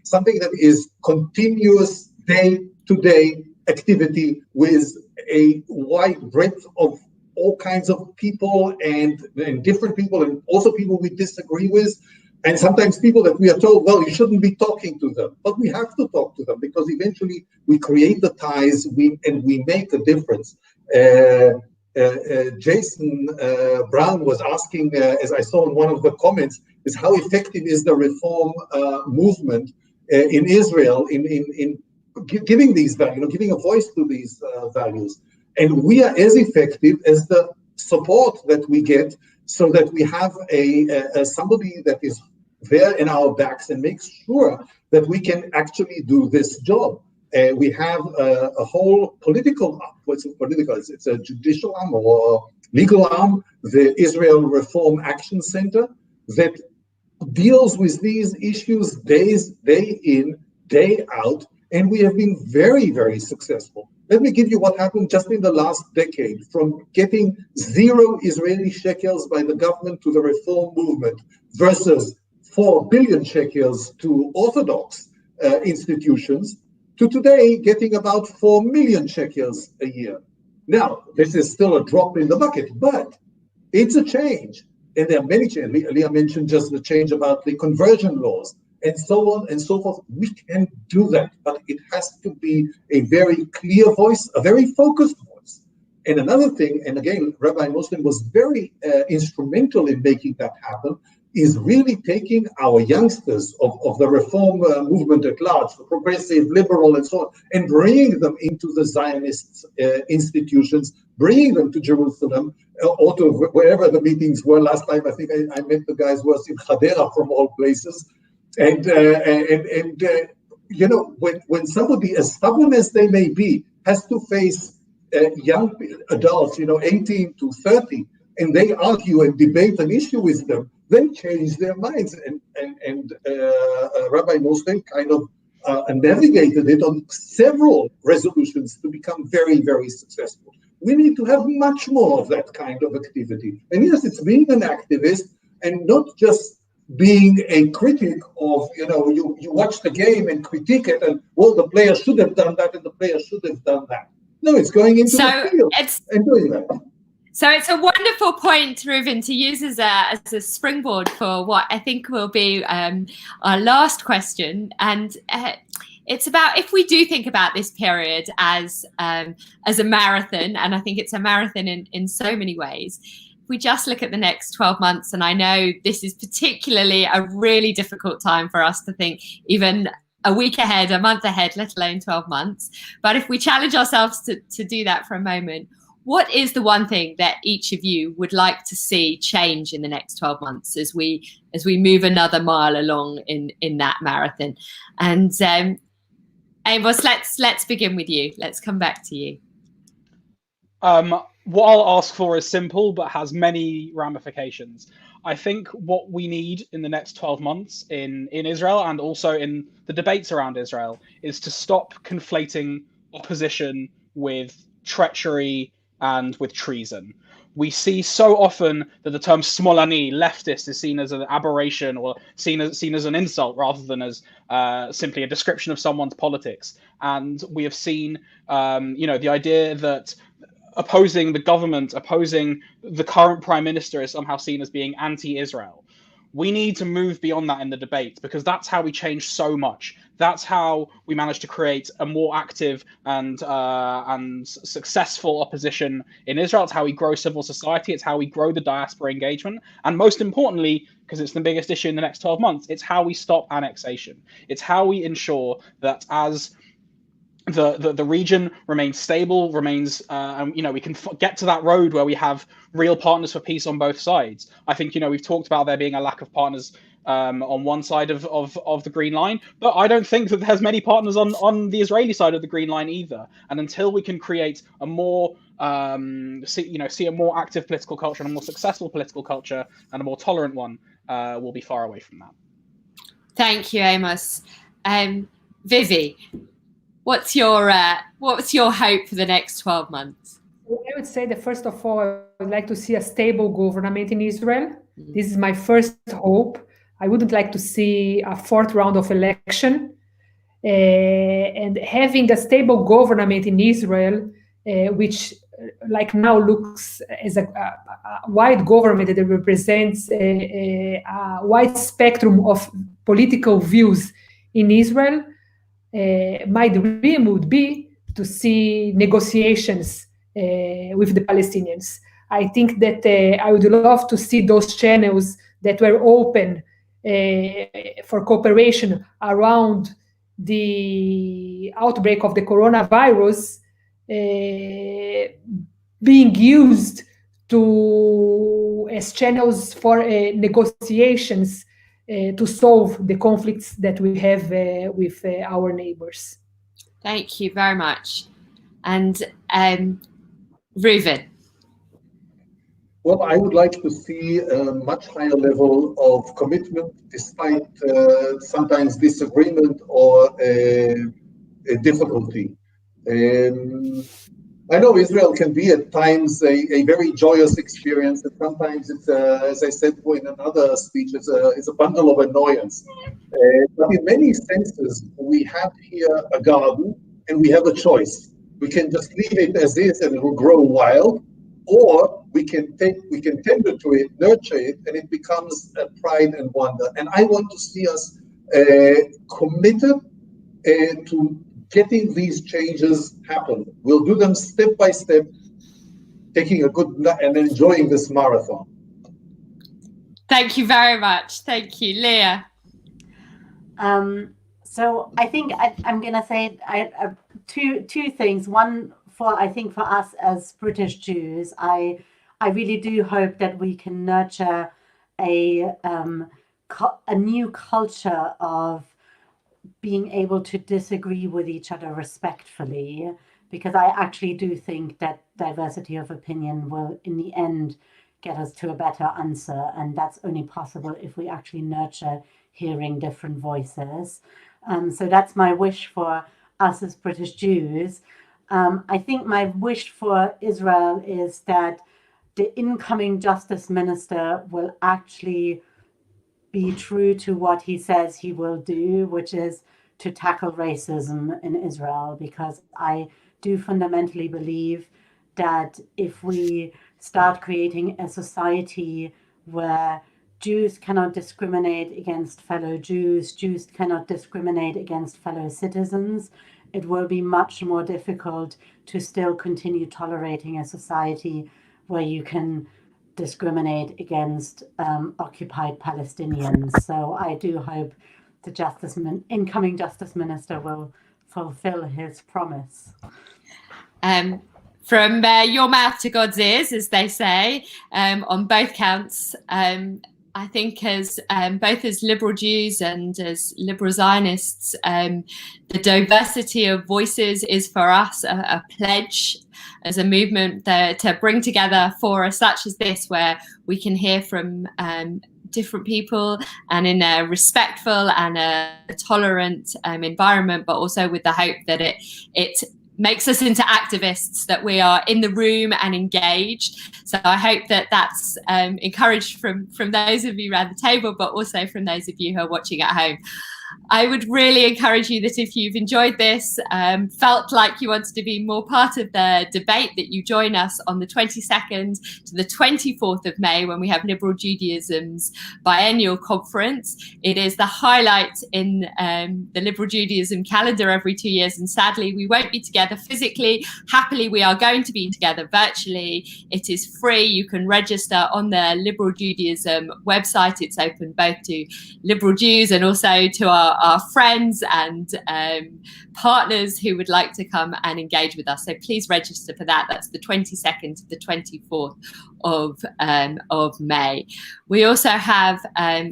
Speaker 4: something that is continuous day-to-day activity with a wide breadth of all kinds of people and different people, and also people we disagree with. And sometimes people that we are told, well, you shouldn't be talking to them. But we have to talk to them because eventually we create the ties and we make a difference. Jason Brown was asking, as I saw in one of the comments, is how effective is the reform movement in Israel in giving these values, giving a voice to these values. And we are as effective as the support that we get, so that we have a somebody that is there in our backs and makes sure that we can actually do this job. We have a whole political arm. What's political? It's a judicial arm or legal arm, the Israel Reform Action Center, that deals with these issues day in, day out, and we have been very, very successful. Let me give you what happened just in the last decade, from getting 0 Israeli shekels by the government to the reform movement versus 4 billion shekels to Orthodox institutions, to today getting about 4 million shekels a year. Now, this is still a drop in the bucket, but it's a change. And there are many changes. Leah mentioned just the change about the conversion laws and so on and so forth. We can do that, but it has to be a very clear voice, a very focused voice. And another thing, and again, Rabbi Muslim was very instrumental in making that happen, is really taking our youngsters of the reform movement at large, the progressive, liberal, and so on, and bringing them into the Zionist institutions, bringing them to Jerusalem, or to wherever the meetings were. Last time, I think I met the guys who was in Hadera from all places. And when somebody, as stubborn as they may be, has to face young adults, 18 to 30, and they argue and debate an issue with them, they change their minds. And Rabbi Moshe kind of navigated it on several resolutions to become very, very successful. We need to have much more of that kind of activity. And yes, it's being an activist and not just being a critic of, you watch the game and critique it and, well, the player should have done that and the player should have done that. No, it's going into the field and doing that.
Speaker 1: So it's a wonderful point, Reuven, to use as a springboard for what I think will be our last question. And it's about, if we do think about this period as a marathon, and I think it's a marathon in so many ways, if we just look at the next 12 months, and I know this is particularly a really difficult time for us to think even a week ahead, a month ahead, let alone 12 months. But if we challenge ourselves to do that for a moment, what is the one thing that each of you would like to see change in the next 12 months as we move another mile along in that marathon? And Amos, let's begin with you. Let's come back to you.
Speaker 5: What I'll ask for is simple, but has many ramifications. I think what we need in the next 12 months in Israel, and also in the debates around Israel, is to stop conflating opposition with treachery and with treason. We see so often that the term smolani, leftist, is seen as an aberration or seen as an insult rather than as simply a description of someone's politics. And we have seen, the idea that opposing the government, opposing the current prime minister is somehow seen as being anti-Israel. We need to move beyond that in the debate, because that's how we change so much. That's how we manage to create a more active and successful opposition in Israel. It's how we grow civil society. It's how we grow the diaspora engagement. And most importantly, because it's the biggest issue in the next 12 months, it's how we stop annexation. It's how we ensure that as the region remains stable, remains, we can get to that road where we have real partners for peace on both sides. I think, we've talked about there being a lack of partners on one side of the Green Line, but I don't think that there's many partners on the Israeli side of the Green Line either. And until we can create a more, see a more active political culture and a more successful political culture and a more tolerant one, we'll be far away from that.
Speaker 1: Thank you, Amos. Vivi, what's your hope for the next 12 months?
Speaker 2: I would say that first of all, I would like to see a stable government in Israel. This is my first hope. I wouldn't like to see a fourth round of election. And having a stable government in Israel, which like now looks as a wide government that represents a wide spectrum of political views in Israel, my dream would be to see negotiations with the Palestinians. I think that I would love to see those channels that were open for cooperation around the outbreak of the coronavirus being used as channels for negotiations to solve the conflicts that we have with our neighbors.
Speaker 1: Thank you very much. And Reuven.
Speaker 4: Well, I would like to see a much higher level of commitment, despite sometimes disagreement or a difficulty. I know Israel can be at times a very joyous experience, and sometimes it's, as I said in another speech, it's a bundle of annoyance. But in many senses, we have here a garden, and we have a choice. We can just leave it as is, and it will grow wild, or we can tender to it, nurture it, and it becomes a pride and wonder. And I want to see us committed to getting these changes happen. We'll do them step by step, taking a good and enjoying this marathon.
Speaker 1: Thank you very much. Thank you, Leah.
Speaker 3: So I think I'm going to say two things. One, I think for us as British Jews, I really do hope that we can nurture a new culture of being able to disagree with each other respectfully, because I actually do think that diversity of opinion will, in the end, get us to a better answer, and that's only possible if we actually nurture hearing different voices. So that's my wish for us as British Jews. I think my wish for Israel is that the incoming Justice Minister will actually be true to what he says he will do, which is to tackle racism in Israel, because I do fundamentally believe that if we start creating a society where Jews cannot discriminate against fellow Jews, Jews cannot discriminate against fellow citizens, it will be much more difficult to still continue tolerating a society where you can discriminate against occupied Palestinians. So I do hope the incoming Justice Minister will fulfill his promise.
Speaker 1: From your mouth to God's ears, as they say, on both counts. I think as both as liberal Jews and as liberal Zionists, the diversity of voices is for us a pledge as a movement to bring together fora such as this, where we can hear from different people and in a respectful and a tolerant environment, but also with the hope that it makes us into activists, that we are in the room and engaged. So I hope that that's encouraged from those of you around the table, but also from those of you who are watching at home. I would really encourage you that if you've enjoyed this, felt like you wanted to be more part of the debate, that you join us on the 22nd to the 24th of May when we have Liberal Judaism's biennial conference. It is the highlight in the Liberal Judaism calendar every 2 years, and sadly we won't be together physically. Happily, we are going to be together virtually. It is free. You can register on the Liberal Judaism website. It's open both to liberal Jews and also to our friends and partners who would like to come and engage with us. So please register for that. That's the 22nd to the 24th of May. We also have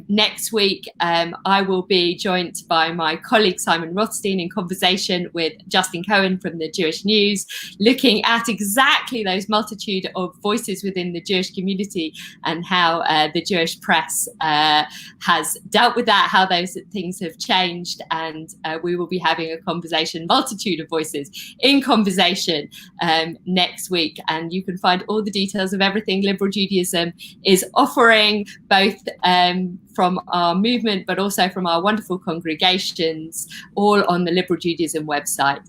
Speaker 1: next week, I will be joined by my colleague Simon Rothstein in conversation with Justin Cohen from the Jewish News, looking at exactly those multitude of voices within the Jewish community and how the Jewish press has dealt with that, how those things have changed, and we will be having a conversation, multitude of voices in conversation next week. And you can find all the details of everything Liberal Judaism is offering, both from our movement, but also from our wonderful congregations, all on the Liberal Judaism website.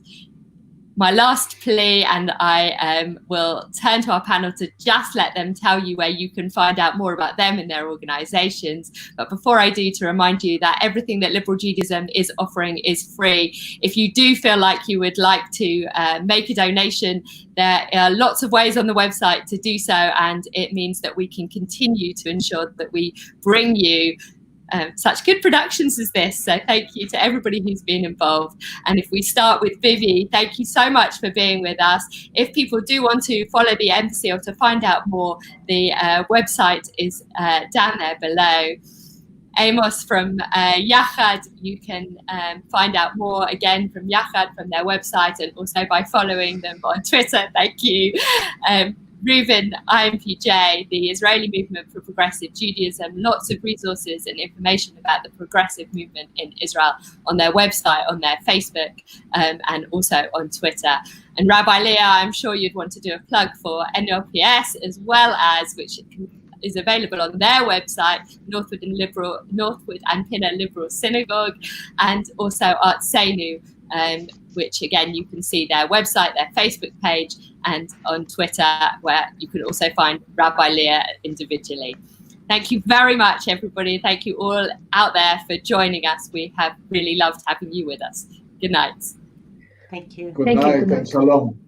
Speaker 1: My last plea, and I will turn to our panel to just let them tell you where you can find out more about them and their organisations. But before I do, to remind you that everything that Liberal Judaism is offering is free. If you do feel like you would like to make a donation, there are lots of ways on the website to do so, and it means that we can continue to ensure that we bring you such good productions as this. So thank you to everybody who's been involved. And if we start with Vivi, thank you so much for being with us. If people do want to follow the embassy or to find out more, the website is down there below. Amos from Yachad, you can find out more again from Yachad, from their website, and also by following them on Twitter. Thank you. Reuven, IMPJ, the Israeli Movement for Progressive Judaism, lots of resources and information about the progressive movement in Israel on their website, on their Facebook, and also on Twitter. And Rabbi Leah, I'm sure you'd want to do a plug for NLPS as well as, which is available on their website, Northwood and Pinner Liberal Synagogue, and also Artsenu, which again you can see their website, their Facebook page, and on Twitter, where you can also find Rabbi Leah individually. Thank you very much, everybody. Thank you all out there for joining us. We have really loved having you with us. Good night.
Speaker 3: Thank you.
Speaker 4: Good night and shalom.